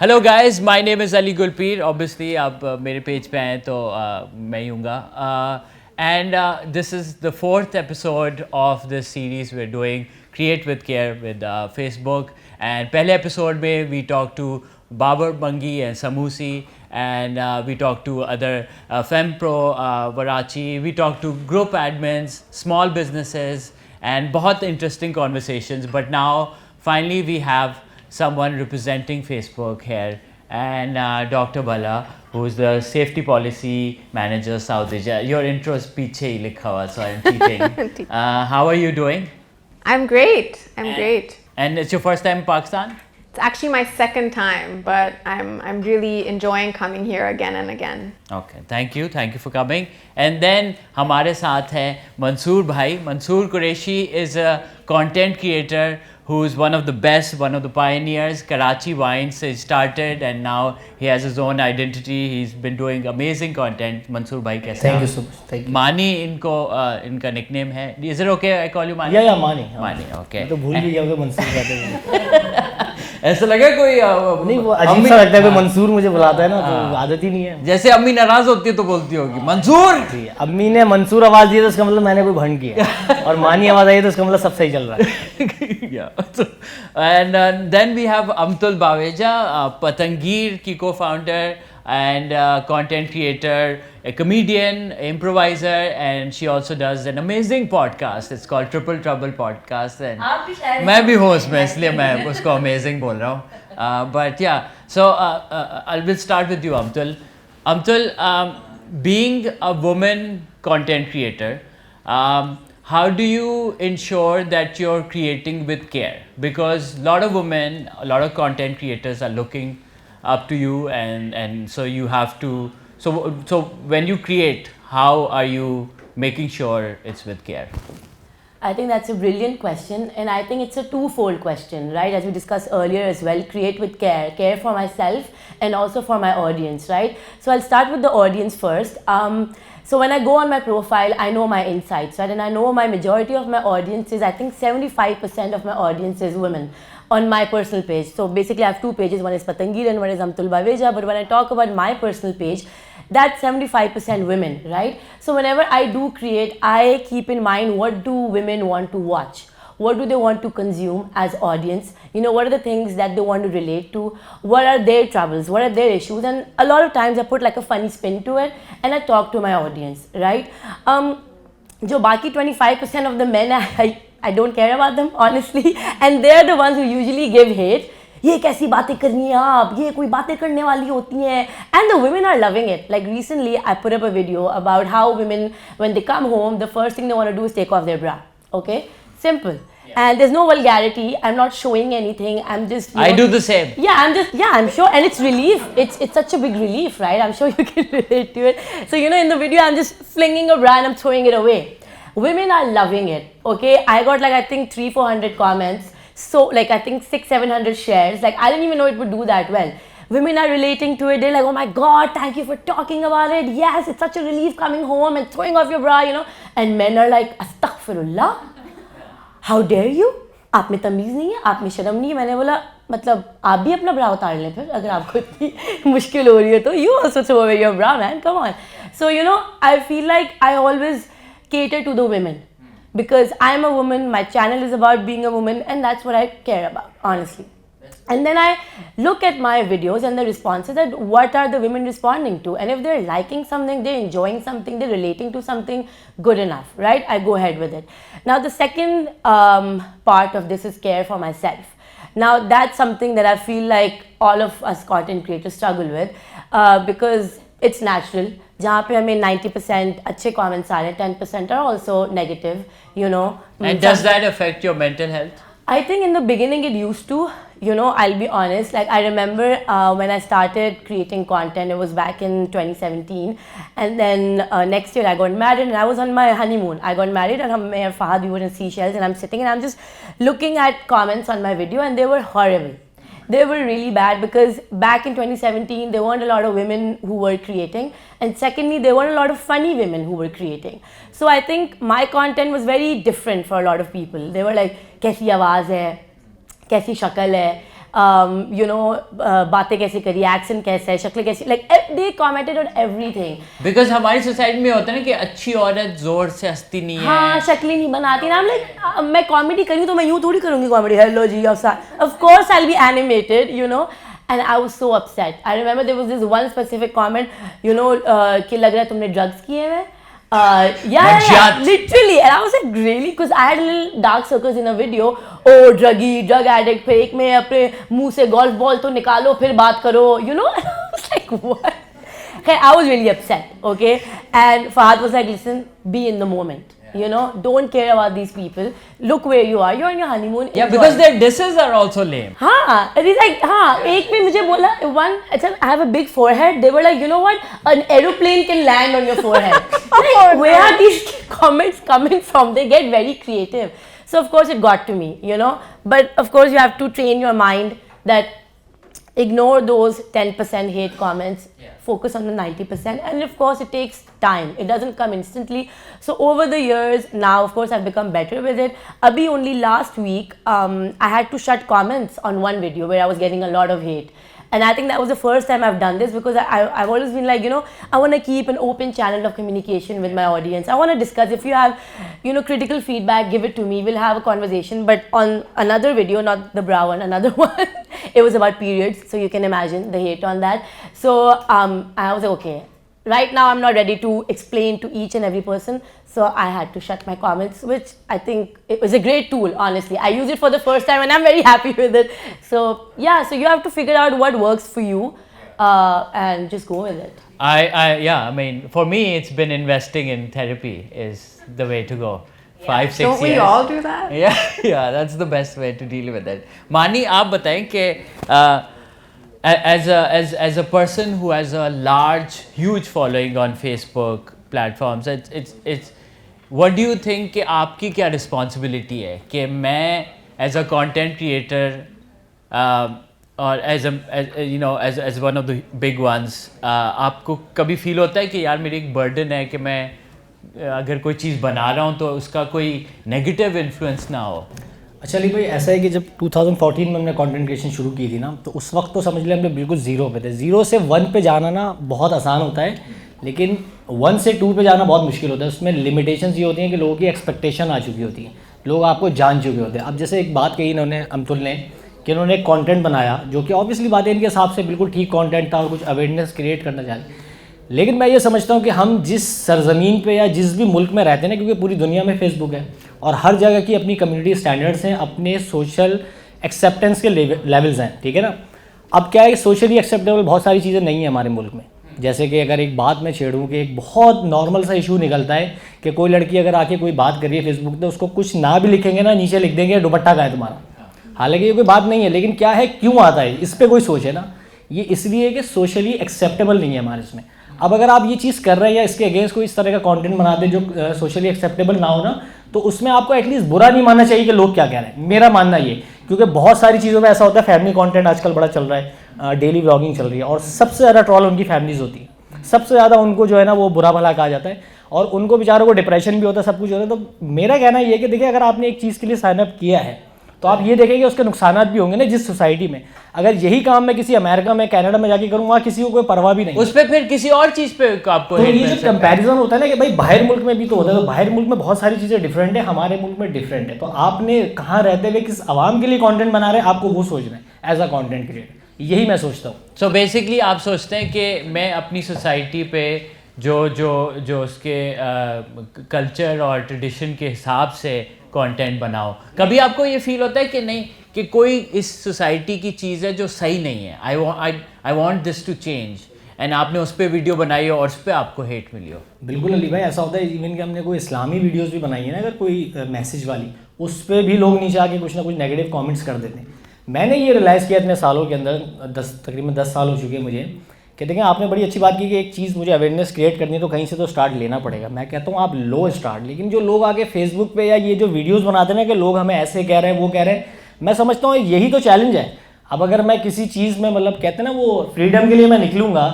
Hello guys, my name is Ali Gulpir. Obviously आप मेरे page पे आए तो मैं ही हूँगा. And this is the fourth episode of this series we are doing create with care with Facebook. And पहले एपिसोड में we talk to Babar Bangi and Samoosi, and we talk to other FemPro, Warachi. We talk to group admins, small businesses, and बहुत interesting conversations. But now finally we have someone representing Facebook here, and Dr. Bala, who is the safety policy manager South Asia. Your intro is पीछे ही लिखा हुआ, so I'm cheating. How are you doing? I'm great. I'm great. And it's your first time in Pakistan? It's actually my second time, but I'm really enjoying coming here again and again. Okay, thank you for coming. And then हमारे साथ है मंसूर भाई. Mansoor Qureshi is a content creator who is one of the best, one of the pioneers. Karachi Wines he started, and now he has his own identity. He's been doing amazing content. Mansoor भाई कैसे? Thank you so much. Thank you. मानी इनका nickname है. Is it okay I call you मानी? Yeah, मानी. मानी, okay. मैं तो भूल भी गया कि मंसूर कहते हैं. ऐसा लगा कोई नहीं, वो अजीब सा लगता है कि मंसूर मुझे बुलाता है ना, तो आदत ही नहीं है. जैसे अम्मी नाराज होती है तो बोलती होगी मंसूर. जी, अम्मी ने मंसूर आवाज दी तो उसका मतलब मैंने कोई भंड किया, और मानी आवाज आई तो उसका मतलब सब सही चल रहा है. Yeah. And then we have Amtul Baweja, Patangir की co-founder and content creator, a comedian, improviser, and she also does an amazing podcast. It's called Triple Trouble Podcast. And मैं भी host में, इसलिए मैं उसको amazing बोल रहा हूँ. But yeah, so I will start with you, Amtul. Amtul, being a woman content creator, how do you ensure that you're creating with care? Because a lot of women, a lot of content creators are looking up to you, and so you have to, so when you create, how are you making sure it's with care? I think that's a brilliant question, and I think it's a twofold question, right? As we discussed earlier as well, create with care for myself and also for my audience, right? So I'll start with the audience first. So when I go on my profile, I know my insights, right? And I know my majority of my audience is, I think 75% of my audience is women on my personal page. So basically I have two pages, one is Patangir and one is Amtul Baweja. But when I talk about my personal page, that's 75% women, right? So whenever I do create, I keep in mind, what do women want to watch? What do they want to consume as audience? You know, what are the things that they want to relate to? What are their troubles? What are their issues? And a lot of times I put like a funny spin to it and I talk to my audience, right? जो बाकी 25% of the men, I don't care about them, honestly. And they're the ones who usually give hate. ये कैसी बातें करनी है आप, ये कोई बातें करने वाली होती हैं. And the women are loving it. Like recently I put up a video about how women, when they come home, the first thing they want to do is take off their bra. Okay? Simple. Yeah. And there's no vulgarity. I'm not showing anything. I'm just... I do the same. Yeah, I'm sure. And it's relief. It's such a big relief, right? I'm sure you can relate to it. So, you know, in the video, I'm just flinging a bra and I'm throwing it away. Women are loving it. Okay? I got like, I think 300-400 comments. So like, I think 600-700 shares. Like, I didn't even know it would do that well. Women are relating to it. They're like, oh my God, thank you for talking about it. Yes, it's such a relief coming home and throwing off your bra, you know. And men are like, astaghfirullah. How dare you? आप में तमीज़ नहीं है, आप में शर्म नहीं है. मैंने बोला, मतलब आप भी अपना ब्रा उतार लें फिर, अगर आपको इतनी मुश्किल हो रही है तो. You also throw away your bra, man. Come on. So, you know, I feel like I always cater to the women. Because I'm a woman, my channel is about being a woman, and that's what I care about, honestly. And then I look at my videos and the responses, that what are the women responding to, and if they're liking something, they're enjoying something, they're relating to something, good enough, right? I go ahead with it. Now the second part of this is care for myself. Now that's something that I feel like all of us content creators struggle with, because it's natural. जहाँ पे हमें 90% अच्छे comments आ रहे हैं, 10% are also negative, you know. And does that affect your mental health? I think in the beginning it used to, you know, I'll be honest. Like I remember when I started creating content, it was back in 2017. And then next year I got married and I was on my honeymoon. I got married and me and Fahad, we were in Seychelles, and I'm sitting and I'm just looking at comments on my video and they were horrible. They were really bad because back in 2017, there weren't a lot of women who were creating. And secondly, there weren't a lot of funny women who were creating. So I think my content was very different for a lot of people. They were like, कैसी आवाज़ है, कैसी शक्ल है, बातें कैसी करी, action कैसा है, शक्ल कैसी, like they commented on everything. Because हमारी सोसाइटी में होता है ना कि अच्छी औरत जोर से हंसती नहीं है. हाँ, शक्ल नहीं बनाती ना. लाइक मैं कॉमेडी करी तो मैं यूँ थोड़ी करूँगी comedy. Hello ji, of course I'll be animated, and I was so upset. I remember there was this one specific comment, कि लग रहा है तुमने drugs किए हैं. Yeah, literally. And I was like, really? Because I had a little dark circles in a video. Oh, drug addict. फिर एक में अपने मुंह से golf ball तो निकालो, फिर बात करो, And I was like, what? Okay, I was really upset, okay? And Fahad was like, listen, be in the moment. Don't care about these people. Look where you are. You're on your honeymoon. Yeah, enjoy. because their disses are also lame. हाँ, it is like, हाँ, एक में मुझे बोला, I have a big forehead. They were like, you know what? An aeroplane can land on your forehead. Like, where are these comments coming from? They get very creative. So of course it got to me, But of course you have to train your mind that ignore those 10% hate comments. Focus on the 90%, and of course it takes time. It doesn't come instantly. So over the years, now of course I've become better with it. Abhi only last week, I had to shut comments on one video where I was getting a lot of hate. And I think that was the first time I've done this, because I've always been like, I want to keep an open channel of communication with my audience. I want to discuss. If you have, critical feedback, give it to me. We'll have a conversation. But on another video, not the bra one, another one, it was about periods. So you can imagine the hate on that. So I was like, okay, right now I'm not ready to explain to each and every person. So I had to shut my comments, which I think it was a great tool, honestly. I use it for the first time and I'm very happy with it. So yeah, so you have to figure out what works for you and just go with it. I mean, for me, it's been investing in therapy is the way to go. 5-6 years. Don't we all do that? Yeah, that's the best way to deal with it. Mani, आप बताएं कि as a person who has a huge following on Facebook platforms, it's what do you think कि आपकी क्या responsibility है कि मैं as a content creator or as one of the big ones, आपको कभी feel होता है कि यार मेरी एक burden है कि मैं अगर कोई चीज़ बना रहा हूँ तो उसका कोई नेगेटिव इन्फ्लुएंस ना हो? अच्छा अली भाई, ऐसा है कि जब 2014 में हमने कंटेंट क्रिएशन शुरू की थी ना, तो उस वक्त तो समझ लें हम लोग बिल्कुल ज़ीरो पे थे. ज़ीरो से 1 पे जाना ना बहुत आसान होता है, लेकिन 1 से 2 पे जाना बहुत मुश्किल होता है. उसमें लिमिटेशंस ये होती हैं कि लोगों की एक्सपेक्टेशन आ चुकी होती है, लोग आपको जान चुके होते हैं. अब जैसे एक बात कही इन्होंने, अमतुल ने, कि उन्होंने एक कॉन्टेंट बनाया जो कि ऑब्वियसली बात है इनके हिसाब से बिल्कुल ठीक कॉन्टेंट था और कुछ अवेयरनेस क्रिएट करना चाह रहे. लेकिन मैं ये समझता हूँ कि हम जिस सरजमीन पे या जिस भी मुल्क में रहते हैं ना, क्योंकि पूरी दुनिया में फेसबुक है और हर जगह की अपनी कम्युनिटी स्टैंडर्ड्स हैं, अपने सोशल एक्सेप्टेंस के लेवल्स हैं, ठीक है ना. अब क्या है, सोशली एक्सेप्टेबल बहुत सारी चीज़ें नहीं हैं हमारे मुल्क में. जैसे कि अगर एक बात मैं छेड़ूँ कि एक बहुत नॉर्मल सा इशू निकलता है कि कोई लड़की अगर आके कोई बात कर रही है फेसबुक पे, उसको कुछ ना भी लिखेंगे ना, नीचे लिख देंगे दुपट्टा का है तुम्हारा. हालांकि ये कोई बात नहीं है, लेकिन क्या है, क्यों आता है, इस पर कोई सोचे ना. ये इसलिए कि सोशली एक्सेप्टेबल नहीं है हमारे इसमें. अब अगर आप ये चीज़ कर रहे हैं या इसके अगेंस्ट कोई इस तरह का कंटेंट बनाते हैं जो सोशली एक्सेप्टेबल ना हो ना, तो उसमें आपको एटलीस्ट बुरा नहीं मानना चाहिए कि लोग क्या कह रहे हैं. मेरा मानना ये, क्योंकि बहुत सारी चीज़ों में ऐसा होता है, फैमिली कंटेंट आजकल बड़ा चल रहा है, डेली व्लॉगिंग चल रही है, और सबसे ज़्यादा ट्रॉल उनकी फैमिलीज़ होती है. सबसे ज़्यादा उनको जो है ना वो बुरा भला कहा जाता है, और उनको बेचारों को डिप्रेशन भी होता है, सब कुछ होता है. तो मेरा कहना ये है कि देखिए, अगर आपने एक चीज़ के लिए साइन अप किया है तो आप ये देखेंगे उसके नुकसान भी होंगे ना. जिस सोसाइटी में अगर यही काम मैं किसी अमेरिका में, कनाडा में जाके करूँ, वहाँ किसी को कोई परवाह भी नहीं, उस पर फिर किसी और चीज़ पे आपको तो ये जो कंपैरिजन होता है ना कि भाई बाहर मुल्क में भी तो होता है, तो बाहर मुल्क में बहुत सारी चीज़ें डिफरेंट है, हमारे मुल्क में डिफरेंट है. तो आपने कहाँ रहते हुए किस आवाम के लिए कंटेंट बना रहे हैं, आपको वो सोचना है एज अ कंटेंट क्रिएटर. यही मैं सोचता हूँ. सो बेसिकली आप सोचते हैं कि मैं अपनी सोसाइटी पे जो उसके कल्चर और ट्रेडिशन के हिसाब से कंटेंट बनाओ. कभी आपको ये फील होता है कि नहीं कि कोई इस सोसाइटी की चीज़ है जो सही नहीं है, I want this to change, and आपने उस पर वीडियो बनाई हो और उस पर आपको हेट मिली हो? बिल्कुल अली भाई, ऐसा होता है. इवन कि हमने कोई इस्लामी वीडियोस भी बनाई है ना, अगर कोई मैसेज वाली, उस पर भी लोग नीचे आके कुछ ना कुछ नेगेटिव कमेंट्स कर देते हैं. मैंने ये रियलाइज़ किया इतने सालों के अंदर, तकरीबन 10 साल हो चुके हैं मुझे, कि देखें आपने बड़ी अच्छी बात की कि एक चीज़ मुझे अवेयरनेस क्रिएट करनी है तो कहीं से तो स्टार्ट लेना पड़ेगा. मैं कहता हूँ आप लो स्टार्ट. लेकिन जो लोग आगे फेसबुक पे या ये जो वीडियोस बनाते हैं ना कि लोग हमें ऐसे कह रहे हैं, वो कह रहे हैं, मैं समझता हूँ यही तो चैलेंज है. अब अगर मैं किसी चीज़ में, मतलब कहते हैं ना वो फ्रीडम के लिए मैं निकलूँगा,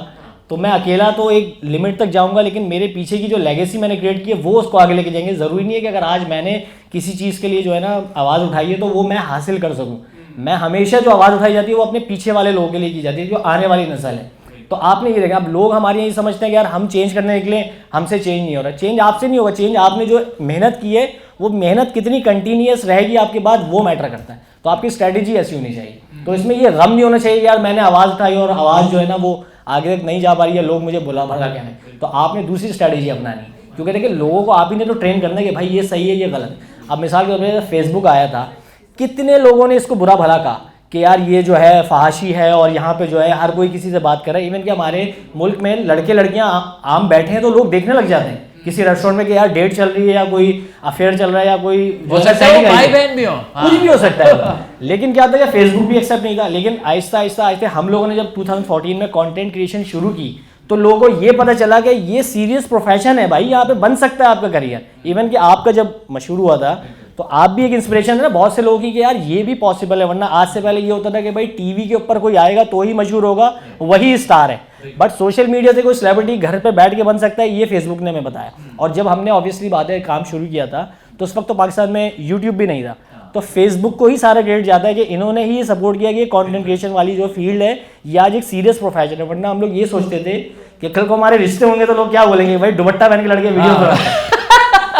तो मैं अकेला तो एक लिमिट तक जाऊँगा, लेकिन मेरे पीछे की जो लेगेसी मैंने क्रिएट की है वो उसको आगे लेके जाएंगे. ज़रूरी नहीं है कि अगर आज मैंने किसी चीज़ के लिए जो है ना आवाज़ उठाई है तो वो मैं हासिल कर सकूँ. मैं हमेशा जो आवाज़ उठाई जाती है वो अपने पीछे वाले लोगों के लिए की जाती है, जो आने वाली नस्ल है। तो आपने ये देखा, अब लोग हमारे यहाँ समझते हैं कि यार हम चेंज करने निकले, हमसे चेंज नहीं हो रहा। चेंज आपसे नहीं होगा, चेंज आपने जो मेहनत की है वो मेहनत कितनी कंटिन्यूस रहेगी आपके बाद, वो मैटर करता है। तो आपकी स्ट्रैटेजी ऐसी होनी चाहिए। तो इसमें ये गम नहीं होना चाहिए कि यार मैंने आवाज़ उठाई और आवाज़ जो है ना वो आगे तक नहीं जा पा रही है, लोग मुझे बुला भगा क्या है। तो आपने दूसरी स्ट्रैटेजी अपनानी, क्योंकि देखिए लोगों को आप ही ने तो ट्रेन करना है कि भाई ये सही है ये गलत है। अब मिसाल के तौर पर फेसबुक आया था, कितने लोगों ने इसको बुरा भला कहा कि यार ये जो है फहाशी है और यहाँ पे जो है हर कोई किसी से बात कर रहा है। इवन कि हमारे मुल्क में लड़के लड़कियाँ आम बैठे हैं तो लोग देखने लग जाते हैं किसी रेस्टोरेंट में कि यार डेट चल रही है या कोई अफेयर चल रहा है या कोई हो सकता है भाई बहन भी हो, कुछ भी हो सकता है। लेकिन क्या था कि फेसबुक भी एक्सेप्ट नहीं था। लेकिन आहिस्ता आहिस्ता आहिस्ता हम लोगों ने जब 2014 में कंटेंट क्रिएशन शुरू की तो लोगों को ये पता चला कि ये सीरियस प्रोफेशन है भाई, यहाँ पे बन सकता है आपका करियर। इवन कि आपका जब मशहूर हुआ था तो आप भी एक इंस्पिरेशन है ना बहुत से लोगों की कि यार ये भी पॉसिबल है। वरना आज से पहले ये होता था कि भाई टीवी के ऊपर कोई आएगा तो ही मशहूर होगा, वही स्टार है। बट सोशल मीडिया से कोई सेलिब्रिटी घर पे बैठ के बन सकता है, ये फेसबुक ने हमें बताया। और जब हमने ऑब्वियसली बात है काम शुरू किया था तो उस वक्त तो पाकिस्तान में यूट्यूब भी नहीं था, तो फेसबुक को ही सारा क्रेडिट जाता है कि इन्होंने ही सपोर्ट किया कि कंटेंट क्रिएशन वाली जो फील्ड है ये आज एक सीरियस प्रोफेशन है। वरना हम लोग ये सोचते थे कि कल को हमारे रिश्ते होंगे तो लोग क्या बोलेंगे, भाई दुपट्टा पहन के लड़के वीडियो बना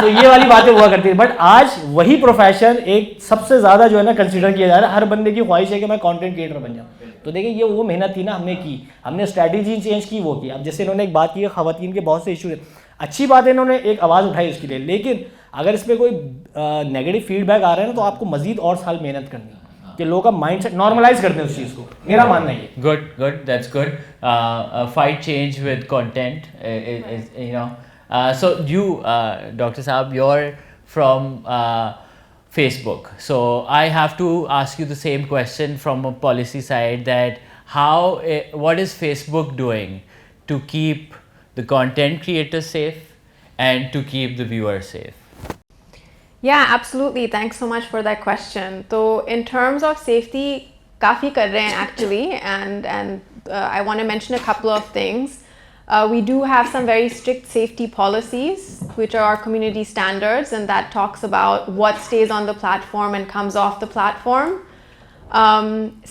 तो ये वाली बातें हुआ करती है। बट आज वही प्रोफेशन एक सबसे ज़्यादा जो है ना कंसिडर किया जा रहा है। हर बंदे की ख्वाहिश है कि मैं कंटेंट क्रिएटर बन जाऊँ। तो देखिए ये वो मेहनत थी ना हमने की, हमने स्ट्रैटेजी चेंज की, वो की। अब जैसे इन्होंने एक बात की ख़वातीन के बहुत से इशू है, अच्छी बात है इन्होंने एक आवाज़ उठाई उसके लिए। लेकिन अगर इस पर कोई नेगेटिव फीडबैक आ रहा है ना तो आपको मजीद और साल मेहनत करनी है कि लोगों का माइंड सेट नॉर्मलाइज कर दें उस चीज़ को। मेरा मानना है ये। Good, that's good. Fight change with content, you know. So you, Dr. Saab, you're from Facebook. So I have to ask you the same question from a policy side, that what is Facebook doing to keep the content creators safe and to keep the viewers safe? Yeah, absolutely. Thanks so much for that question. So in terms of safety, काफ़ी कर रहे हैं actually, and I want to mention a couple of things. We do have some very strict safety policies, which are our community standards, and that talks about what stays on the platform and comes off the platform.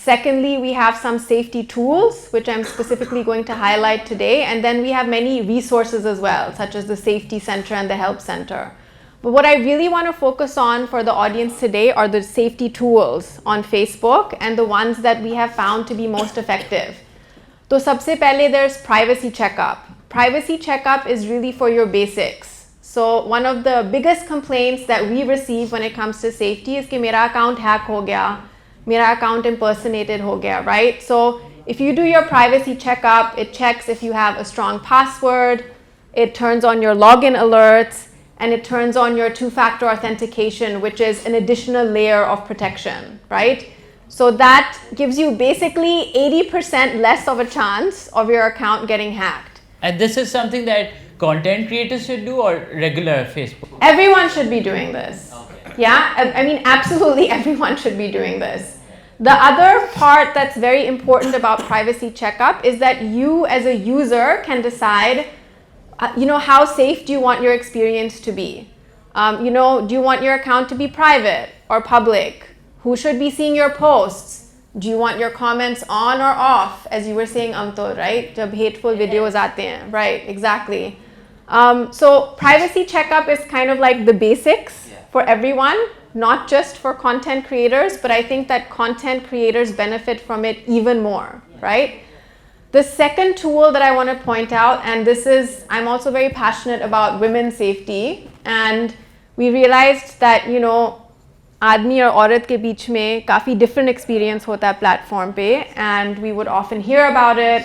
Secondly, we have some safety tools, which I'm specifically going to highlight today, and then we have many resources as well, such as the Safety Center and the Help Center. But what I really want to focus on for the audience today are the safety tools on Facebook and the ones that we have found to be most effective. So सबसे पहले there's privacy checkup. Privacy checkup is really for your basics. So one of the biggest complaints that we receive when it comes to safety is कि मेरा account hack हो गया, मेरा account impersonated हो गया, right? So if you do your privacy checkup, it checks if you have a strong password, it turns on your login alerts, and it turns on your two-factor authentication, which is an additional layer of protection, right? So that gives you basically 80% less of a chance of your account getting hacked. And this is something that content creators should do, or regular Facebook? Everyone should be doing this. Okay. Yeah, I mean, absolutely everyone should be doing this. The other part that's very important about privacy checkup is that you as a user can decide, how safe do you want your experience to be? Do you want your account to be private or public? Who should be seeing your posts? Do you want your comments on or off? As you were saying, Amtul, right? Jab hateful videos aate hain, right? Exactly. So privacy checkup is kind of like the basics for everyone, not just for content creators, but I think that content creators benefit from it even more, right? The second tool that I want to point out, and I'm also very passionate about women's safety, and we realized that, आदमी और औरत के बीच में काफ़ी different experience होता है platform पे, and we would often hear about it.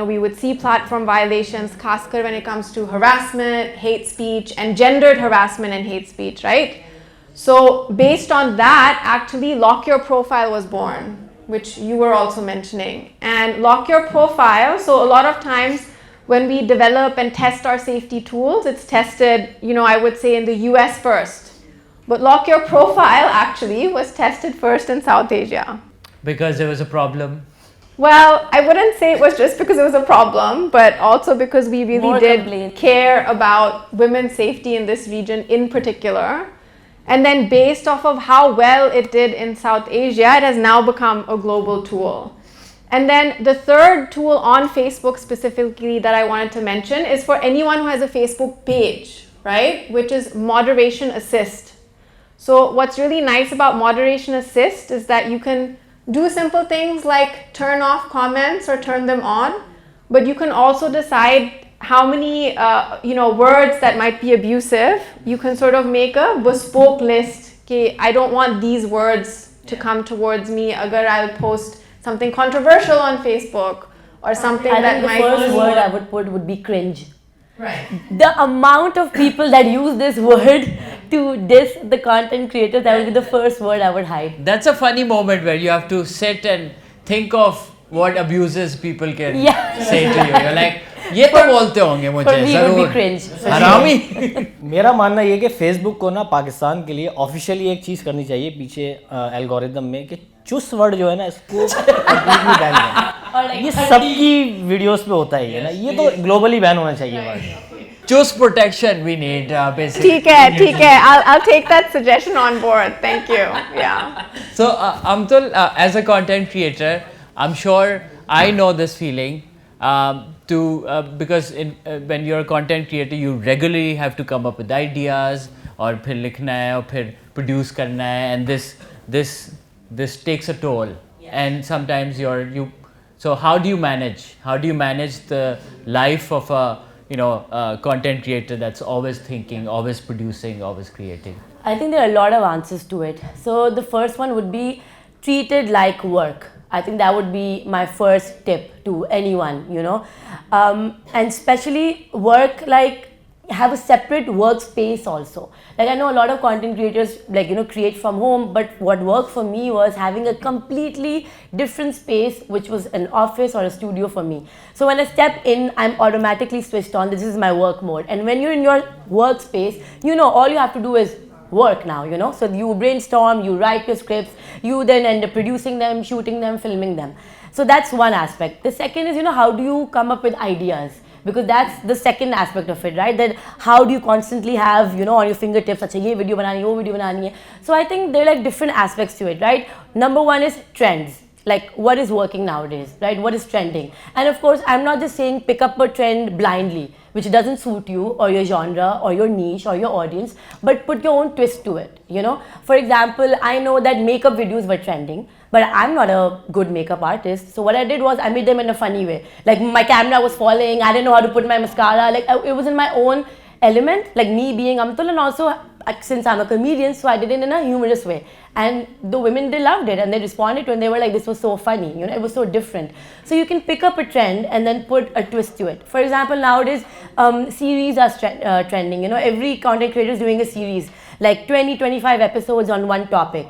We would see platform violations, खासकर when it comes to harassment, hate speech, and gendered harassment and hate speech, right? So based on that, actually Lock Your Profile was born, which you were also mentioning. And Lock Your Profile, so a lot of times when we develop and test our safety tools, it's tested, I would say in the US first. But Lock Your Profile actually was tested first in South Asia. Because there was a problem? Well, I wouldn't say it was just because it was a problem, but also because we really did care about women's safety in this region in particular. And then based off of how well it did in South Asia, it has now become a global tool. And then the third tool on Facebook specifically that I wanted to mention is for anyone who has a Facebook page, right? Which is Moderation Assist. So what's really nice about Moderation Assist is that you can do simple things like turn off comments or turn them on, but you can also decide how many words that might be abusive. You can sort of make a bespoke list. Okay, I don't want these words to come towards me agar I'll post something controversial on Facebook or something I that think the might first word I would put would be cringe. right. The amount of people that use this word to diss the content creators, that would be the first word I would hide. That's a funny moment where you have to sit and think of what abuses people can Yeah. say to you. You're like, ये तो बोलते होंगे For मुझे me, it would be जरूर cringe. हरामी. मेरा मानना ये कि फेसबुक को ना पाकिस्तान के लिए ऑफिशियली एक चीज़ करनी चाहिए पीछे एल्गोरिदम में कि चुस वर्ड जो है ना इसको completely ban करना। ये सबकी वीडियोस पे होता है ये ना, ये तो ग्लोबली बैन होना चाहिए word. Choose protection we need basically. ठीक है. I'll take that suggestion on board. Thank you. Yeah. So Amtul, as a content creator, I'm sure I know this feeling because when you're a content creator, you regularly have to come up with ideas और फिर लिखना है और फिर produce करना है, and this takes a toll. And sometimes so how do you manage? How do you manage the life of a content creator that's always thinking, always producing, always creating? I think there are a lot of answers to it. So the first one would be treat it like work. I think that would be my first tip to anyone, and especially work like have a separate workspace also. Like I know a lot of content creators create from home, but what worked for me was having a completely different space, which was an office or a studio for me. So when I step in, I'm automatically switched on. This is my work mode. And when you're in your workspace, all you have to do is work now, so you brainstorm, you write your scripts, you then end up producing them, shooting them, filming them. So that's one aspect. The second is, how do you come up with ideas? Because that's the second aspect of it, right? That how do you constantly have, on your fingertips, acha ye video banani hai, wo video banani hai. So I think there are like different aspects to it, right? Number one is trends. Like what is working nowadays, right? What is trending? And of course, I'm not just saying pick up a trend blindly, which doesn't suit you or your genre or your niche or your audience, but put your own twist to it, For example, I know that makeup videos were trending, but I'm not a good makeup artist. So what I did was I made them in a funny way. Like my camera was falling, I didn't know how to put my mascara. Like it was in my own element, like me being Amtul, and also since I'm a comedian, so I did it in a humorous way. And the women, they loved it and they responded to it and they were like, this was so funny, it was so different. So you can pick up a trend and then put a twist to it. For example, nowadays, series are trending, every content creator is doing a series, like 20-25 episodes on one topic.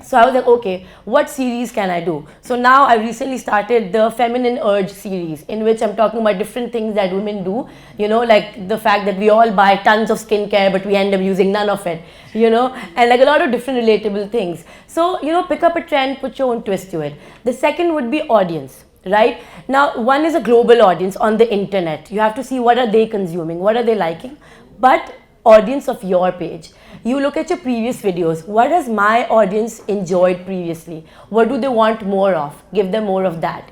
So I was like, okay, what series can I do? So now I recently started the Feminine Urge series, in which I'm talking about different things that women do, like the fact that we all buy tons of skincare, but we end up using none of it, and like a lot of different relatable things. So, pick up a trend, put your own twist to it. The second would be audience. Right? Now, one is a global audience on the internet. You have to see what are they consuming, what are they liking, but audience of your page. You look at your previous videos. What has my audience enjoyed previously? What do they want more of? Give them more of that,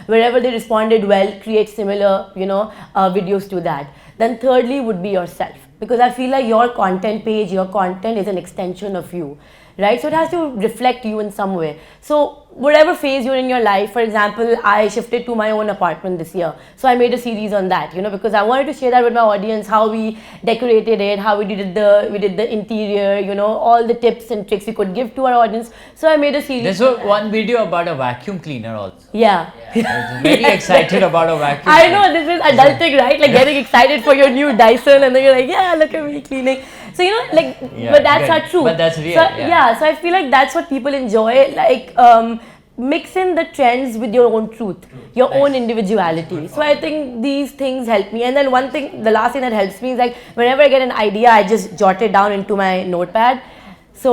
Wherever they responded well, create similar, videos to that. Then thirdly would be yourself. Because I feel like your content page, your content is an extension of you. Right? So it has to reflect you in some way. So whatever phase you're in your life, for example, I shifted to my own apartment this year. So I made a series on that, because I wanted to share that with my audience, how we decorated it, how we did the interior, all the tips and tricks we could give to our audience. So I made a series. There's one video about a vacuum cleaner also. Yeah. I was very excited about a vacuum I cleaner. know, this is adulting, right? Like getting excited for your new Dyson and then you're like, yeah, look at me cleaning. So, but that's good. not true. But that's real. So I feel like that's what people enjoy. Like, mix in the trends with your own truth, your own individuality. So I think these things help me. And then the last thing that helps me is like whenever I get an idea, I just jot it down into my notepad. So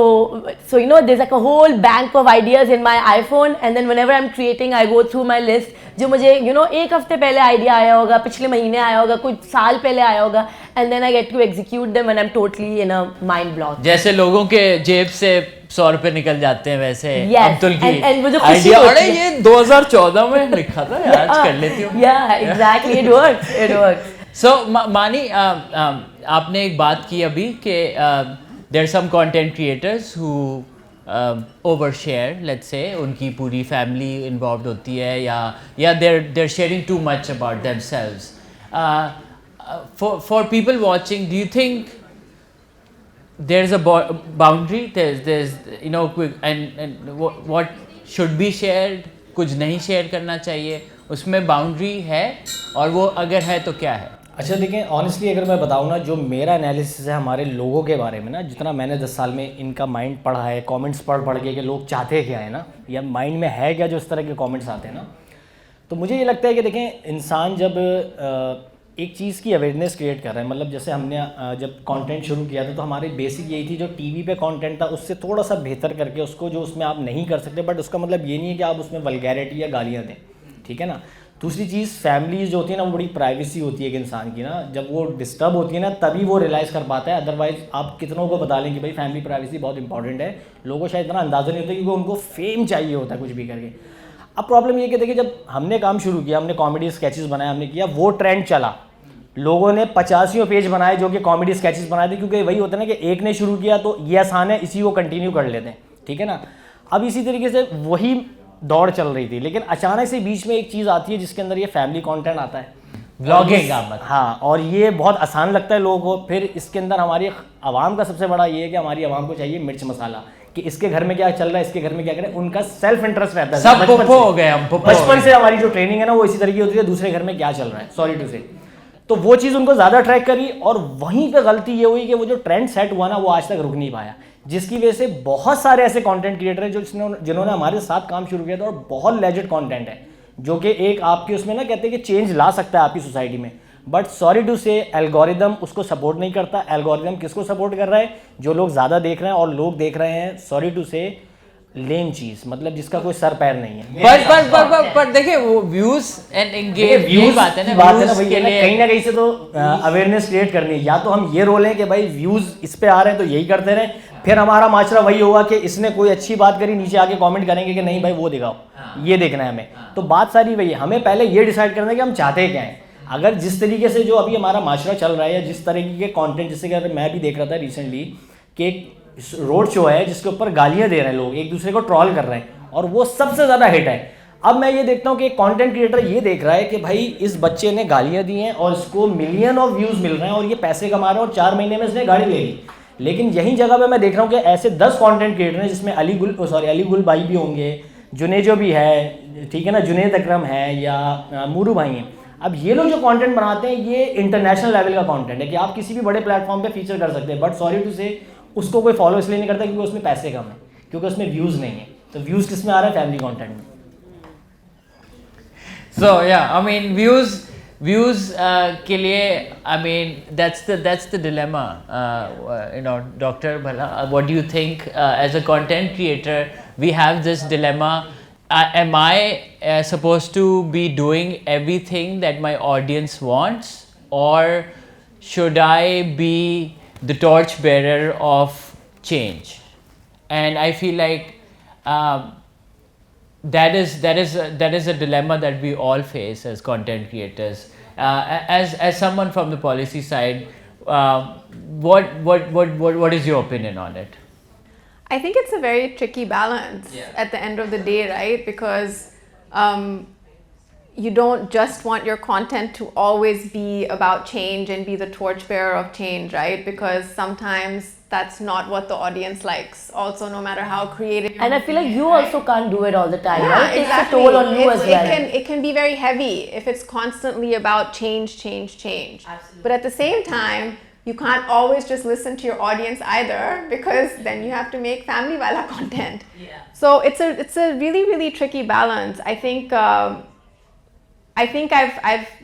you know, there's like a whole bank of ideas in my iPhone, and then whenever I'm creating, I go through my list. जो मुझे you know एक हफ्ते पहले idea आया होगा, पिछले महीने आया होगा, कुछ साल पहले आया होगा, and then I get to execute them when I'm totally in a mind block. जैसे लोगों के जेब से 100 रुपए निकल जाते हैं वैसे Yes, अब्दुल की and मुझे खुशी आइडिया, होती अरे है। ये 2014 में लिखा था यार, आज कर लेती हूँ। Yeah, exactly. It works. It works. So मानी आपने एक बात की अभी कि there are some content creators who overshare, let's say, उनकी पूरी family involved होती है या they're sharing too much about themselves. For people watching, do you think there's a boundary? There's you know, and what should be shared, कुछ नहीं share करना चाहिए, उसमें boundary है, और वो अगर है तो क्या है? अच्छा देखें, ऑनेस्टली अगर मैं बताऊँ ना, जो मेरा एनालिसिस है हमारे लोगों के बारे में ना, जितना मैंने 10 साल में इनका माइंड पढ़ा है, कमेंट्स पढ़ के कि लोग चाहते क्या है ना, या माइंड में है क्या जो इस तरह के कमेंट्स आते हैं ना, तो मुझे ये लगता है कि देखें, इंसान जब एक चीज़ की अवेयरनेस क्रिएट कर रहा है, मतलब जैसे हमने जब कंटेंट शुरू किया था तो हमारी बेसिक यही थी, जो टीवी पे कंटेंट था उससे थोड़ा सा बेहतर करके उसको, जो उसमें आप नहीं कर सकते, बट उसका मतलब ये नहीं है कि आप उसमें वल्गैरिटी या गालियाँ दें, ठीक है ना। दूसरी चीज़, फैमिलीज जो होती है ना, वो बड़ी प्राइवेसी होती है एक इंसान की ना, जब वो डिस्टर्ब होती है ना तभी वो रियलाइज़ कर पाता है, अदरवाइज़ आप कितनों को बता लें कि भाई फैमिली प्राइवेसी बहुत इंपॉर्टेंट है, लोगों को शायद इतना अंदाज़ा नहीं होता क्योंकि उनको फेम चाहिए होता है कुछ भी करके। अब प्रॉब्लम ये कि देखिए, जब हमने काम शुरू किया, हमने कॉमेडी स्केचेस बनाए, हमने किया, वो ट्रेंड चला, लोगों ने 85 पेज बनाए जो कि कॉमेडी स्केचेस बनाए थे, क्योंकि वही होता है ना कि एक ने शुरू किया तो ये आसान है, इसी को कंटिन्यू कर लेते हैं, ठीक है ना। अब इसी तरीके से वही दौड़ चल रही थी, लेकिन अचानक से बीच में एक चीज़ आती है जिसके अंदर ये फैमिली कंटेंट आता है, व्लॉगिंग का मतलब। हाँ, और ये बहुत आसान लगता है लोगों को। फिर इसके अंदर हमारी आवाम का सबसे बड़ा ये है कि हमारी आवाम को चाहिए मिर्च मसाला, कि इसके घर में क्या चल रहा है, इसके घर में क्या करें, उनका सेल्फ इंटरेस्ट रहता है। सब पोपो हो गए हम, बचपन से हमारी जो ट्रेनिंग है ना, वो इसी तरीके होती है, दूसरे घर में क्या चल रहा है, सॉरी टू से, तो वो चीज़ उनको ज़्यादा अट्रैक्ट करी, और वहीं पे गलती ये हुई कि वो जो ट्रेंड सेट हुआ ना, वो आज तक रुक नहीं पाया, जिसकी वजह से बहुत सारे ऐसे कंटेंट क्रिएटर हैं जिन्होंने हमारे साथ काम शुरू किया था, और बहुत लेजिट कंटेंट है जो कि एक आपकी उसमें ना कहते हैं कि चेंज ला सकता है आपकी सोसाइटी में, बट सॉरी टू से एल्गोरिदम उसको सपोर्ट नहीं करता। एल्गोरिदम किसको सपोर्ट कर रहा है? जो लोग ज़्यादा देख रहे हैं, और लोग देख रहे हैं सॉरी टू से लेम चीज, मतलब जिसका कोई सर पैर नहीं है। पर देखिए, वो व्यूज एंड एंगेज, यही बात है ना, बात है ना व्यूज भाई, के लिए कहीं ना कहीं से तो अवेयरनेस क्रिएट करनी है। या तो हम ये रोल हैं कि भाई व्यूज इस पे आ रहे हैं तो यही करते रहें, फिर हमारा माशरा वही होगा कि इसने कोई अच्छी बात करी, नीचे आके कमेंट करेंगे कि नहीं भाई वो दिखाओ, ये देखना है हमें। तो बात सारी वही है, हमें पहले ये डिसाइड करना है कि हम चाहते क्या हैं। अगर जिस तरीके से जो अभी हमारा माशरा चल रहा है, या जिस तरीके के कंटेंट, जैसे कि मैं भी देख रहा था रिसेंटली कि एक रोड शो है जिसके ऊपर गालियां दे रहे हैं लोग, एक दूसरे को ट्रोल कर रहे हैं, और वो सबसे ज़्यादा हिट है। अब मैं ये देखता हूँ कि एक कंटेंट क्रिएटर ये देख रहा है कि भाई इस बच्चे ने गालियां दी हैं और इसको मिलियन ऑफ व्यूज़ मिल रहे हैं और ये पैसे कमा रहे हैं, और 4 महीने में इसने गाड़ी ले ली। लेकिन यही जगह पे मैं देख रहा हूँ कि ऐसे 10 कंटेंट क्रिएटर हैं जिसमें अली गुल भाई भी होंगे, जुनेजो भी है, ठीक है ना, जुनेद अकरम है, या मूरू भाई हैं। अब ये लोग जो कंटेंट बनाते हैं, ये इंटरनेशनल लेवल का कंटेंट है कि आप किसी भी बड़े प्लेटफॉर्म पे फीचर कर सकते हैं, बट सॉरी टू से उसको कोई फॉलो इसलिए नहीं करता क्योंकि उसमें पैसे कम है, क्योंकि उसमें व्यूज़ नहीं है। तो व्यूज़ किस में आ रहा है? फैमिली कंटेंट में। So yeah, I mean views के लिए, I mean that's the dilemma. You know, Dr. Bhala, what do you think? As a content creator, we have this dilemma. Am I supposed to be doing everything that my audience wants, or should I be the torch bearer of change? And I feel like that is a dilemma that we all face as content creators. As someone from the policy side, what is your opinion on it? I think it's a very tricky balance at the end of the day, right? Because you don't just want your content to always be about change and be the torchbearer of change, right? Because sometimes that's not what the audience likes. Also, no matter how creative. And I feel like you also can't do it all the time, Yeah, right? It takes a exactly. toll on you as well. It can be very heavy if it's constantly about change. Absolutely. But at the same time, you can't always just listen to your audience either, because then you have to make family wala content. Yeah. So it's a really, really tricky balance. I think I've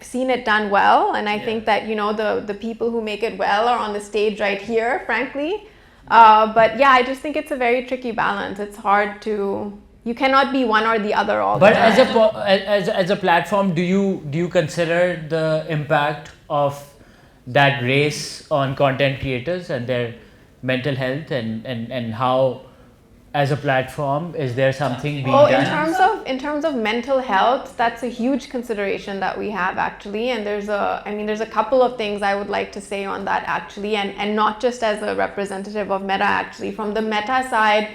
seen it done well, and I think that, you know, the people who make it well are on the stage right here, frankly. But yeah, I just think it's a very tricky balance. It's hard to, you cannot be one or the other all But the time. as a platform, do you consider the impact of that race on content creators and their mental health and how, as a platform, is there something being Oh, done? in terms of mental health, that's a huge consideration that we have actually, and there's a couple of things I would like to say on that actually, and not just as a representative of Meta actually. From the Meta side,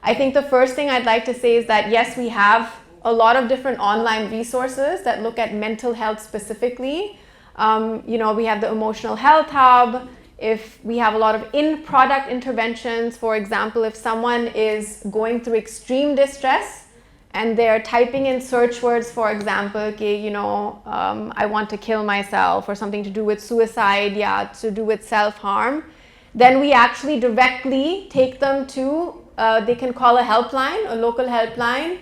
I think the first thing I'd like to say is that yes, we have a lot of different online resources that look at mental health specifically. We have the Emotional Health Hub. If we have a lot of in-product interventions, for example, if someone is going through extreme distress and they're typing in search words, for example, I want to kill myself, or something to do with suicide, to do with self-harm, then we actually directly take them to, they can call a helpline, a local helpline.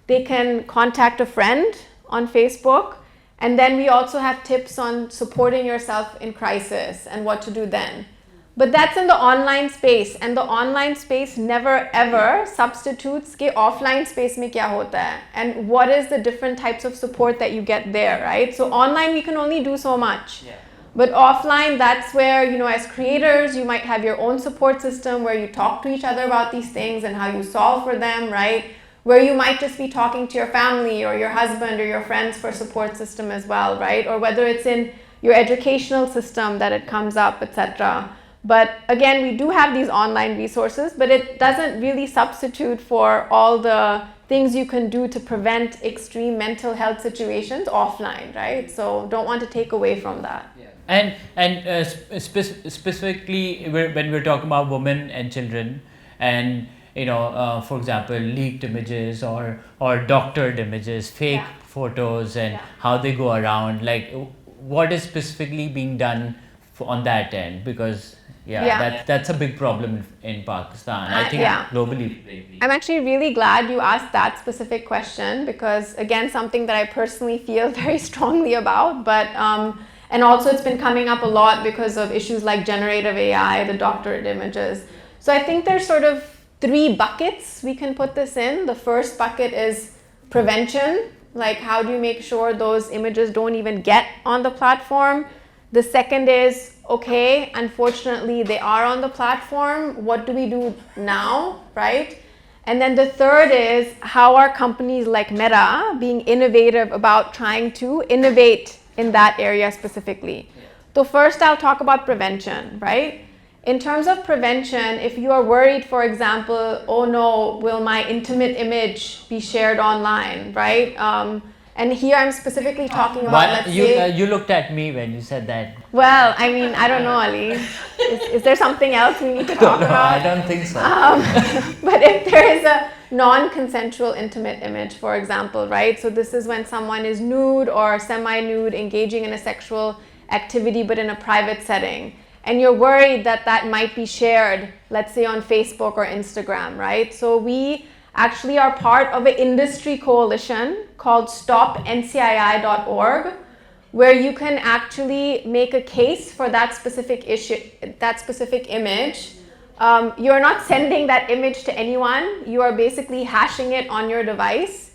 They can contact a friend on Facebook. And then we also have tips on supporting yourself in crisis and what to do then. But that's in the online space, and the online space never ever substitutes के offline space में क्या होता है and what is the different types of support that you get there, right? So online we can only do so much. Yeah. But offline, that's where, as creators, you might have your own support system where you talk to each other about these things and how you solve for them, right? Where you might just be talking to your family or your husband or your friends for support system as well, right? Or whether it's in your educational system that it comes up, etc. But again, we do have these online resources, but it doesn't really substitute for all the things you can do to prevent extreme mental health situations offline, right? So don't want to take away from that. Yeah. And specifically when we're talking about women and children, and for example, leaked images or doctored images, fake photos, and how they go around, like what is specifically being done on that end? Because that's a big problem in Pakistan. I think globally. I'm actually really glad you asked that specific question, because again, something that I personally feel very strongly about, but and also it's been coming up a lot because of issues like generative AI, the doctored images. So I think there's sort of 3 buckets we can put this in. The first bucket is prevention, like how do you make sure those images don't even get on the platform? The second is, okay, unfortunately they are on the platform, what do we do now, right? And then the third is, how are companies like Meta being innovative about trying to innovate in that area specifically? So first I'll talk about prevention, right? In terms of prevention, if you are worried, for example, oh no, will my intimate image be shared online, right? And here I'm specifically talking about, you looked at me when you said that. Well, I mean, I don't know, Ali. Is there something else we need to talk about? I don't think so. But if there is a non-consensual intimate image, for example, right? So this is when someone is nude or semi-nude, engaging in a sexual activity, but in a private setting. And you're worried that that might be shared, let's say on Facebook or Instagram, right? So we actually are part of an industry coalition called StopNCII.org, where you can actually make a case for that specific issue, that specific image. You're not sending that image to anyone. You are basically hashing it on your device.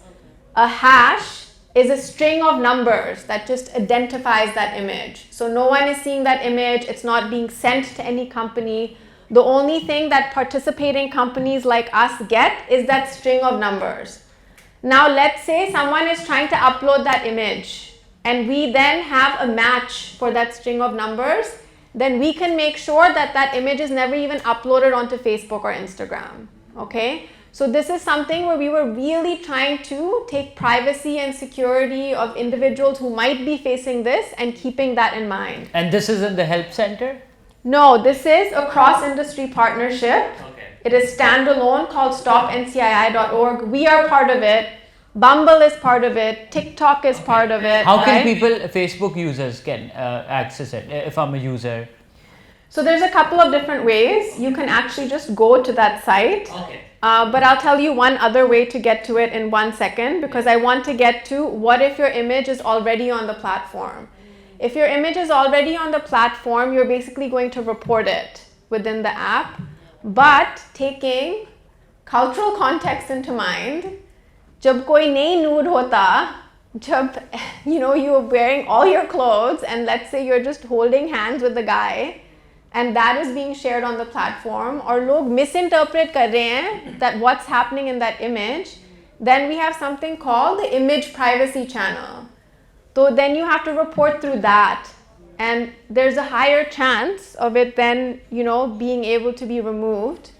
A hash is a string of numbers that just identifies that image. So no one is seeing that image. It's not being sent to any company. The only thing that participating companies like us get is that string of numbers. Now let's say someone is trying to upload that image, and we then have a match for that string of numbers. Then we can make sure that that image is never even uploaded onto Facebook or Instagram, okay? So this is something where we were really trying to take privacy and security of individuals who might be facing this and keeping that in mind. And this is in the help center? No, this is a cross-industry partnership. Okay. It is standalone, called StopNCII.org. We are part of it. Bumble is part of it. TikTok is part of it. How can people, Facebook users, can access it if I'm a user? So there's a couple of different ways. You can actually just go to that site. Okay. But I'll tell you one other way to get to it in 1 second, because I want to get to what if your image is already on the platform. If your image is already on the platform, you're basically going to report it within the app. but taking cultural context into mind, जब कोई नहीं nude होता, जब you are wearing all your clothes and let's say you're just holding hands with the guy and that is being shared on the platform और लोग misinterpret कर रहे हैं that what's happening in that image, then we have something called the image privacy channel. So then you have to report through that and there's a higher chance of it then being able to be removed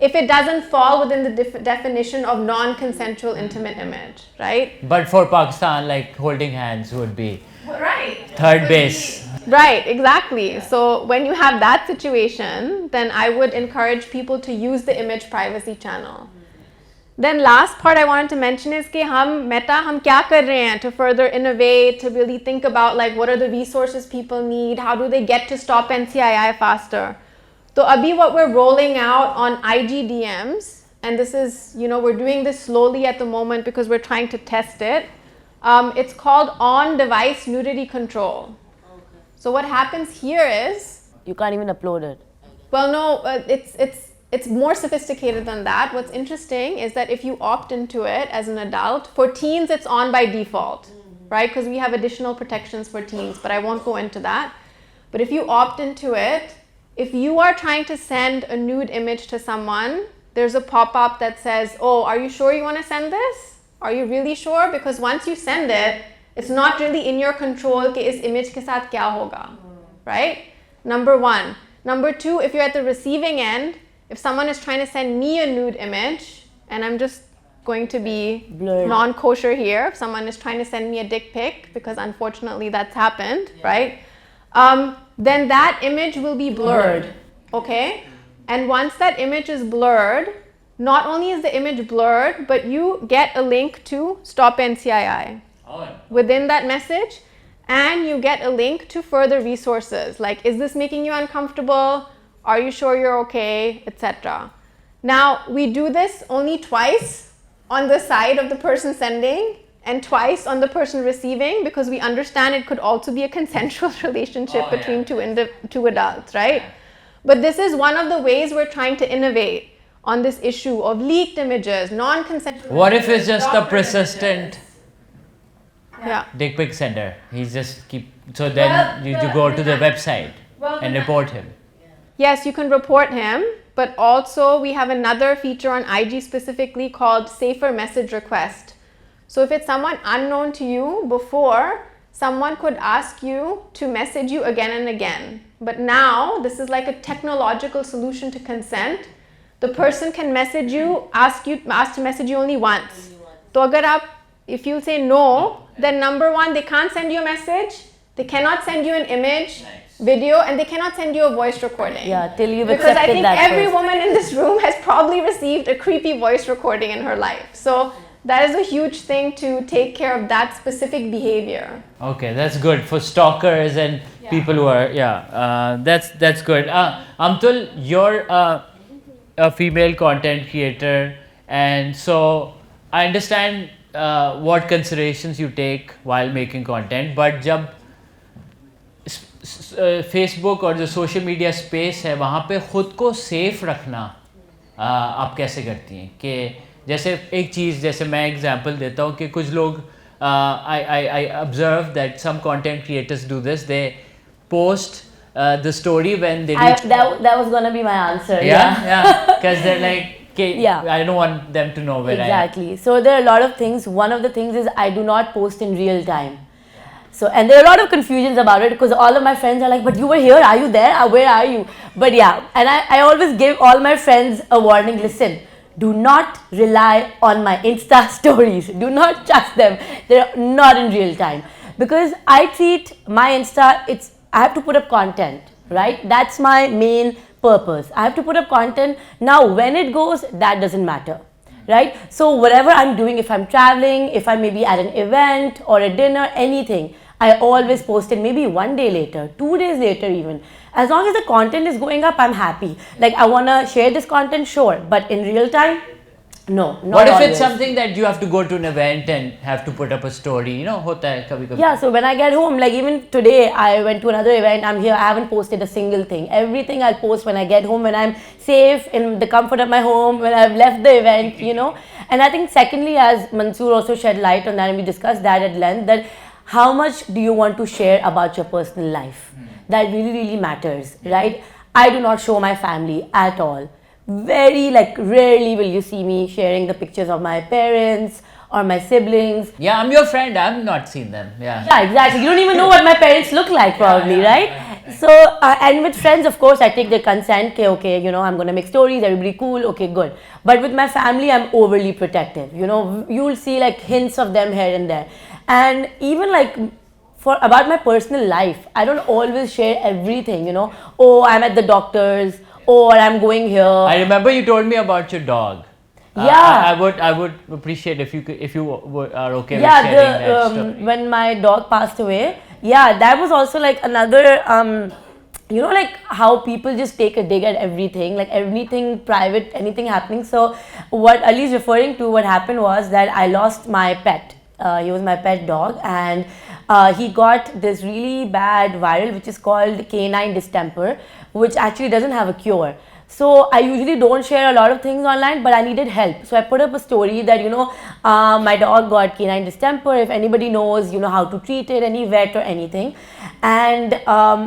if it doesn't fall within the definition of non-consensual intimate image, right? But for Pakistan, like holding hands would be Right. third base. Right, exactly. So when you have that situation, then I would encourage people to use the image privacy channel. Then last part I wanted to mention is कि हम क्या कर रहे हैं to further innovate, to really think about like what are the resources people need, how do they get to stop NCII faster. So abhi what we're rolling out on IG DMs, and this is, we're doing this slowly at the moment because we're trying to test it. It's called on-device nudity control. Okay. So what happens here is You can't even upload it. well, no, it's more sophisticated than that. What's interesting is that if you opt into it as an adult, for teens it's on by default, right? Because we have additional protections for teens, but I won't go into that. But if you opt into it, if you are trying to send a nude image to someone, there's a pop-up that says, oh, are you sure you want to send this? Are you really sure? Because once you send it, it's not really in your control कि इस image के साथ क्या होगा, right? Number one. Number two, if you're at the receiving end, if someone is trying to send me a nude image, and I'm just going to be Blurred. non-kosher here, if someone is trying to send me a dick pic, because unfortunately that's happened, right? Then that image will be blurred, okay? And once that image is blurred, not only is the image blurred, but you get a link to Stop NCII within that message, and you get a link to further resources like, is this making you uncomfortable? Are you sure you're okay? Etc. Now, we do this only twice on the side of the person sending and twice on the person receiving because we understand it could also be a consensual relationship between two adults, right? But this is one of the ways we're trying to innovate on this issue of leaked images, non-consensual. What if it's just a persistent Yeah. dick pic sender? He's just so then you go to the website and report him. Yes, you can report him, but also we have another feature on IG specifically called Safer Message Request. So if it's someone unknown to you before, someone could ask you to message you again and again. But now this is like a technological solution to consent. The person can message you, ask to message you only once. So if you say no, then number one, they can't send you a message, they cannot send you an image, video, and they cannot send you a voice recording. Yeah, till you've because I accepted think that every first. woman in this room has probably received a creepy voice recording in her life. So that is a huge thing to take care of that specific behavior. Okay, that's good for stalkers and people who are that's good. Amtul, you're a female content creator, and so I understand what considerations you take while making content, but जब Facebook और जो social media space है वहाँ पे ख़ुद को safe रखना आप कैसे करती हैं? कि जैसे एक चीज़, जैसे मैं एग्जांपल देता हूँ कि कुछ लोग I observe that some content creators do this, they post the story when they reach That was gonna be my answer. yeah because they're like Yeah. I don't want them to know where I am. Exactly. So there are a lot of things. One of the things is I do not post in real time. So, and there are a lot of confusions about it because all of my friends are like, but you were here, are you there? Where are you? But yeah, and I always give all my friends a warning, listen, do not rely on my Insta stories. Do not trust them. They're not in real time. Because I treat my Insta, I have to put up content, right? That's my main purpose. I have to put up content. Now, when it goes, that doesn't matter. Right? So whatever I'm doing, if I'm traveling, if I may be at an event or a dinner, anything, I always post it maybe 1 day later, 2 days later even. As long as the content is going up, I'm happy. Like I want to share this content, sure. But in real time, No, not What if always. it's something that you have to go to an event and have to put up a story? You know, hota hai kabhi kabhi. Yeah, so when I get home, like even today, I went to another event. I'm here. I haven't posted a single thing. Everything I'll post when I get home, when I'm safe in the comfort of my home, when I've left the event, you know. And I think secondly, as Mansoor also shed light on that, and we discussed that at length, that how much do you want to share about your personal life? That really, really matters, right? I do not show my family at all. Very rarely will you see me sharing the pictures of my parents or my siblings. Yeah, I'm your friend. I've not seen them. Yeah. Yeah, exactly. You don't even know what my parents look like, probably, right? So, and with friends, of course, I take their consent. Okay, you know, I'm gonna make stories. Everybody cool. Okay, good. But with my family, I'm overly protective. You know, you'll see like hints of them here and there, and even like for about my personal life, I don't always share everything. You know, oh, I'm at the doctor's, or I'm going here. I remember you told me about your dog. Yeah. I would appreciate if you are okay with Yeah, sharing that story. when my dog passed away, yeah, that was also like another you know, like how people just take a dig at everything, like anything private, anything happening. So what Ali's referring to, what happened was that I lost my pet. He was my pet dog, and he got this really bad viral which is called canine distemper, which actually doesn't have a cure. So I usually don't share a lot of things online, but I needed help. So I put up a story that, you know, my dog got canine distemper. If anybody knows, you know, how to treat it, any vet or anything. And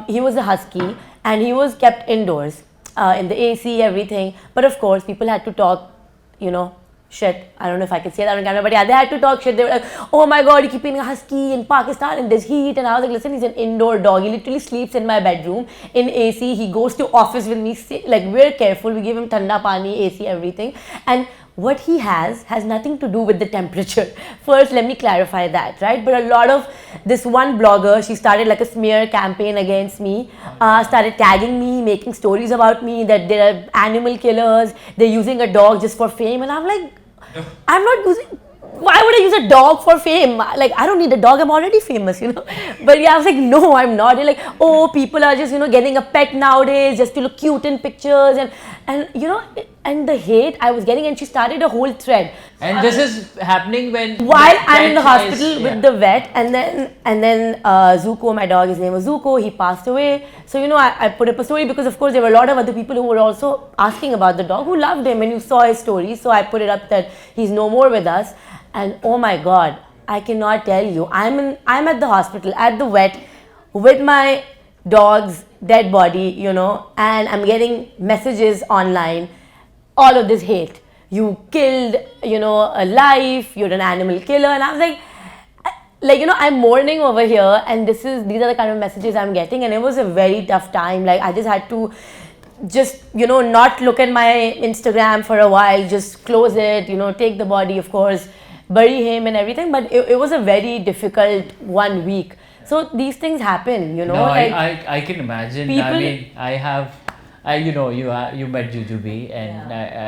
he was a husky, and he was kept indoors in the AC, everything. But of course, people had to talk, you know, shit. I don't know if I can say that on camera, but yeah, they had to talk shit. They were like, oh my god, you keep being a husky in Pakistan and there's heat. And I was like, listen, he's an indoor dog. He literally sleeps in my bedroom in AC. He goes to office with me. Like, we're careful. We give him thanda pani, AC, everything. And what he has nothing to do with the temperature. First, let me clarify that, right? But a lot of this one blogger, she started like a smear campaign against me, started tagging me, making stories about me, that they're animal killers, they're using a dog just for fame. And I'm like, I'm not using, why would I use a dog for fame? Like, I don't need a dog, I'm already famous, you know. But yeah, I was like, no, I'm not. They're like, oh, people are just, you know, getting a pet nowadays just to look cute in pictures, and you know, and the hate I was getting. And she started a whole thread. And this is happening while I'm in the pet hospital with the vet, and then Zuko, my dog, his name was Zuko, he passed away. So, you know, I put up a story because of course there were a lot of other people who were also asking about the dog, who loved him, and you saw his story. So I put it up that he's no more with us. And oh my god, I cannot tell you, I'm at the hospital, at the vet, with my dog's dead body, you know, and I'm getting messages online, all of this hate. You killed, you know, a life, you're an animal killer. And I was like, you know, I'm mourning over here, and these are the kind of messages I'm getting. And it was a very tough time. Like, I just had to just, you know, not look at my Instagram for a while, just close it, you know, take the body, of course, bury him and everything. But it was a very difficult 1 week. So these things happen, you know. No, like, I can imagine. I mean, you know, you met Jujubee, and I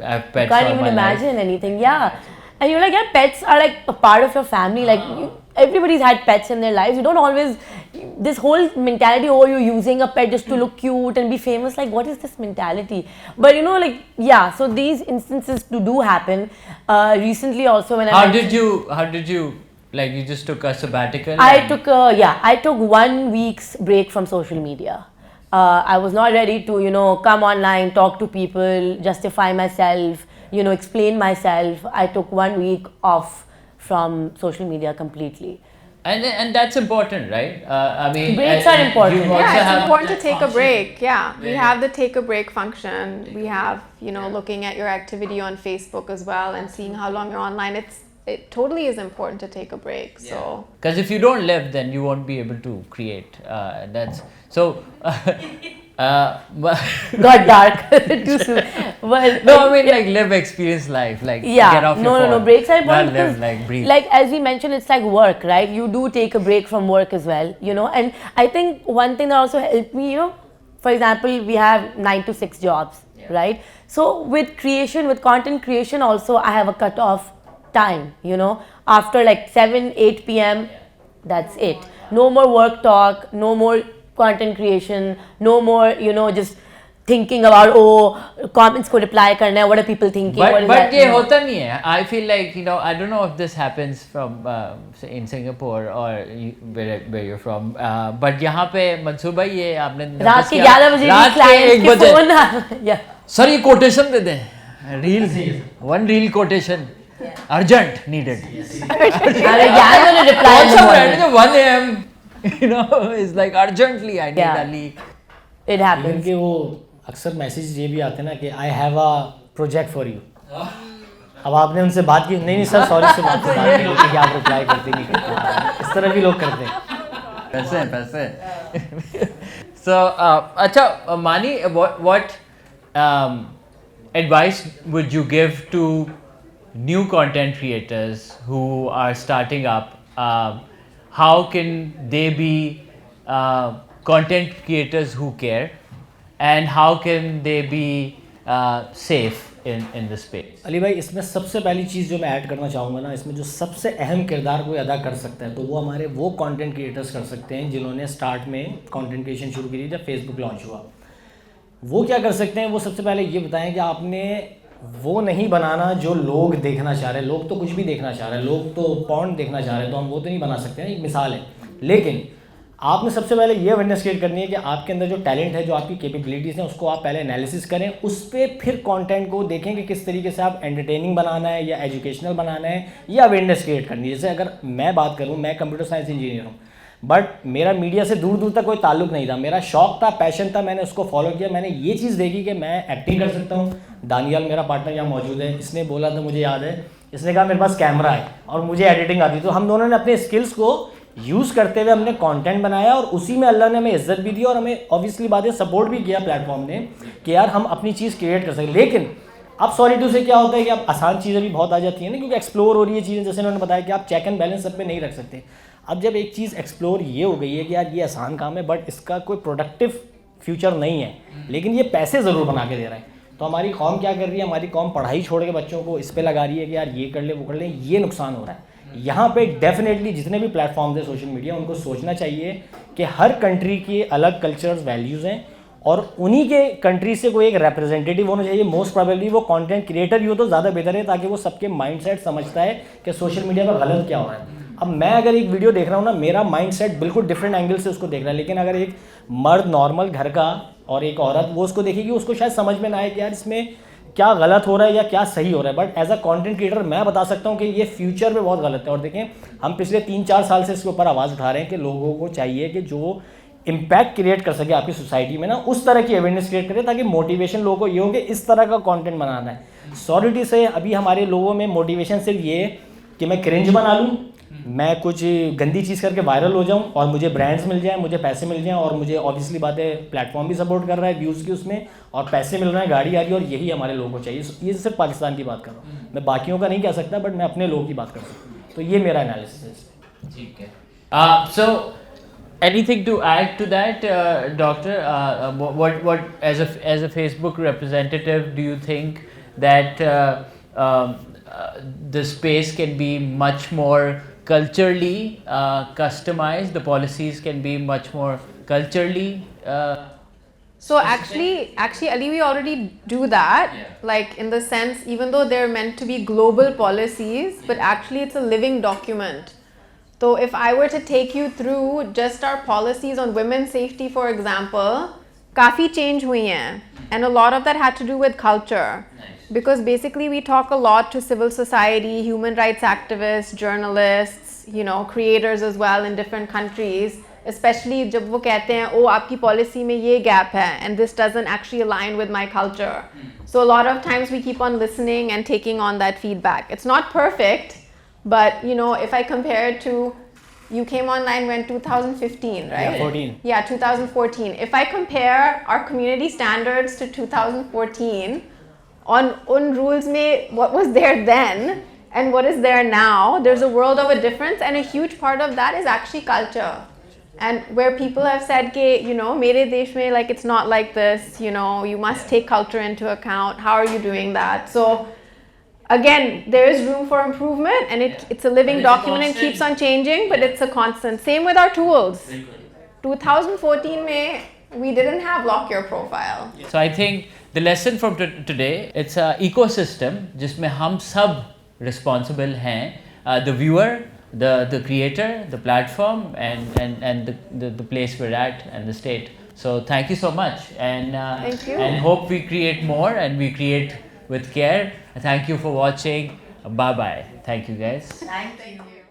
have pets. You can't all even my imagine life. anything. Yeah. And you're like, yeah, pets are like a part of your family. Like, everybody's had pets in their lives. You don't always, this whole mentality, oh, you're using a pet just to look cute and be famous. Like, what is this mentality? But, you know, like, yeah, so these instances do happen. Recently also when How did you, like, you just took a sabbatical? I took 1 week's break from social media. I was not ready to, you know, come online, talk to people, justify myself, you know, explain myself. I took 1 week off from social media completely. And that's important, right? I mean, Breaks are important. you also Yeah, have it's important to that take a function. break. Yeah, we Yeah. have the take a break function. We have, you know, looking at your activity on Facebook as well and seeing how long you're online. It totally is important to take a break. So Because if you don't live, then you won't be able to create. That's so. Got dark too soon. Well, No, I mean, like, live, experience life, like, yeah, get off your no, phone. breaks are Not important live, because, like, breathe. like, as we mentioned, it's like work, right? You do take a break from work as well, you know. And I think one thing that also helped me, you know, for example, we have 9 to 6 jobs, right? So with creation, with content creation also, I have a cut-off time, you know. After like 7, 8 p.m, that's it. No more work talk, no more content creation, no more, you know, just thinking about comments को reply करना है, what are people thinking, what is but that, ये you know? होता नहीं है. I feel like, I don't know if this happens from say in Singapore or where you're from, but यहाँ पे मंसूर भाई ये आपने रात notice के किया? 11 बजे रात के clients 1 के बजे phone yeah. सर ये कोटेशन दे दें, one reel quotation urgent needed. अरे 11 बजे reply in the Also morning. at 1 a.m. is like urgently I need Yeah. a leak. It happens. इनके वो अक्सर मैसेज ये भी आते हैं ना कि I have a project for you. अब आपने उनसे बात की, नहीं सर सॉरी से बात नहीं होती कि आप रिप्लाई करते नहीं करते, इस तरह भी लोग करते हैं. पैसे so अच्छा मानी, what advice would you give to new content creators who are starting up? How can they be content creators who care, and how can they be safe in the space? Ali भाई, इसमें सबसे पहली चीज़ जो मैं add करना चाहूँगा ना, इसमें जो सबसे अहम किरदार कोई अदा कर सकता है तो वो हमारे वो कंटेंट क्रिएटर्स कर सकते हैं जिन्होंने स्टार्ट में कंटेंट क्रिएशन शुरू की थी जब फेसबुक लॉन्च हुआ. वो क्या कर सकते हैं, वो सबसे पहले ये बताएं कि आपने वो नहीं बनाना जो लोग देखना चाह रहे हैं. लोग तो कुछ भी देखना चाह रहे हैं, लोग तो पॉर्न देखना चाह रहे हैं, तो हम वो तो नहीं बना सकते हैं, एक मिसाल है. लेकिन आपने सबसे पहले ये अवेयरनेस क्रिएट करनी है कि आपके अंदर जो टैलेंट है, जो आपकी कैपेबिलिटीज़ हैं, उसको आप पहले एनालिसिस करें, उस पर फिर कंटेंट को देखें कि किस तरीके से आप एंटरटेनिंग बनाना है या एजुकेशनल बनाना है या अवेयरनेस क्रिएट करनी है. जैसे अगर मैं बात करूँ, मैं कंप्यूटर साइंस इंजीनियर हूँ, बट मेरा मीडिया से दूर दूर तक कोई ताल्लुक नहीं था. मेरा शौक था, पैशन था, मैंने उसको फॉलो किया. मैंने ये चीज़ देखी कि मैं एक्टिंग कर सकता हूँ. दानियाल मेरा पार्टनर यहाँ मौजूद है, इसने बोला था, मुझे याद है, इसने कहा मेरे पास कैमरा है और मुझे एडिटिंग आती. तो हम दोनों ने अपने स्किल्स को यूज़ करते हुए हमने कंटेंट बनाया और उसी में अल्लाह ने हमें इज्जत भी दी और हमें ऑब्वियसली बात है सपोर्ट भी किया प्लेटफॉर्म ने कि यार हम अपनी चीज़ क्रिएट कर सकें. लेकिन अब सॉरी टू से क्या होता है कि अब आसान चीज़ें भी बहुत आ जाती हैं ना, क्योंकि एक्सप्लोर हो रही है चीज़ें. जैसे उन्होंने बताया कि आप चेक एंड बैलेंस सब पे नहीं रख सकते. अब जब एक चीज़ एक्सप्लोर ये हो गई है कि यार ये आसान काम है बट इसका कोई प्रोडक्टिव फ्यूचर नहीं है, लेकिन ये पैसे ज़रूर बना के दे रहा है, तो हमारी कौम क्या कर रही है, हमारी कौम पढ़ाई छोड़ के बच्चों को इस पे लगा रही है कि यार ये कर ले वो कर ले. ये नुकसान हो रहा है. यहाँ पे डेफिनेटली जितने भी प्लेटफॉर्म्स हैं सोशल मीडिया, उनको सोचना चाहिए कि हर कंट्री के अलग कल्चर्स वैल्यूज़ हैं और उन्हीं के कंट्री से कोई एक रिप्रेजेंटेटिव होना चाहिए. मोस्ट प्रोबेबली वो कंटेंट क्रिएटर ही हो तो ज़्यादा बेहतर है, ताकि वो सबके माइंडसेट समझता है कि सोशल मीडिया पर गलत क्या हो रहा है. अब मैं अगर एक वीडियो देख रहा हूँ ना, मेरा माइंडसेट बिल्कुल डिफरेंट एंगल से उसको देख रहा है, लेकिन अगर एक मर्द नॉर्मल घर का और एक औरत वो उसको देखेगी, उसको शायद समझ में ना आए कि यार इसमें क्या गलत हो रहा है या क्या सही हो रहा है. But as a content creator मैं बता सकता हूँ कि ये फ्यूचर में बहुत गलत है. और देखें, हम पिछले 3-4 साल से इसके ऊपर आवाज़ उठा रहे हैं कि लोगों को चाहिए कि जो इम्पैक्ट क्रिएट कर सके आपकी सोसाइटी में ना, उस तरह की अवेयरनेस क्रिएट करे, ताकि मोटिवेशन लोगों को ये हो कि इस तरह का कंटेंट बनाना है. सॉलिटी से अभी हमारे लोगों में मोटिवेशन सिर्फ ये कि मैं क्रिंज बना लूँ, मैं कुछ गंदी चीज़ करके वायरल हो जाऊं और मुझे ब्रांड्स मिल जाएं, मुझे पैसे मिल जाएं, और मुझे ऑब्वियसली बात है प्लेटफॉर्म भी सपोर्ट कर रहा है व्यूज़ की उसमें, और पैसे मिल रहे हैं, गाड़ी आ रही है, और यही हमारे लोगों को चाहिए. ये सिर्फ पाकिस्तान की बात कर रहा हूँ, मैं बाकियों का नहीं कह सकता, बट मैं अपने लोगों की बात कर सकता हूँ. तो ये मेरा एनालिसिस है. ठीक है. So anything to add to that, doctor? What as a Facebook representative, do you think that the space can be much more culturally customized? The policies can be much more culturally. So actually, Ali, we already do that. Yeah. Like in the sense, even though they're meant to be global policies, but actually it's a living document. So if I were to take you through just our policies on women's safety, for example, काफी change हुई हैं, and a lot of that had to do with culture. Nice. Because basically we talk a lot to civil society, human rights activists, journalists, creators as well in different countries, especially जब वो कहते हैं ओ आपकी policy में ये gap है and this doesn't actually align with my culture. So a lot of times we keep on listening and taking on that feedback. It's not perfect, but if I compare it to, you came online when 2015, right? Yeah, 14. Yeah, 2014. If I compare our community standards to 2014, on rules mein what was there then and what is there now, there's a world of a difference, and a huge part of that is actually culture. And where people have said ke mere desh mein like it's not like this, you must take culture into account. How are you doing that? So again, there is room for improvement, and it's a living document and keeps on changing, but it's a constant. Same with our tools. 2014 mein we didn't have lock your profile. So I think the lesson from today, it's a ecosystem जिसमें हम सब responsible हैं, the viewer, the creator, the platform, and the place we're at, and the state. So thank you so much, and Thank you. and hope we create more, and we create with care. Thank you for watching. Bye bye. Thank you guys. Thank you.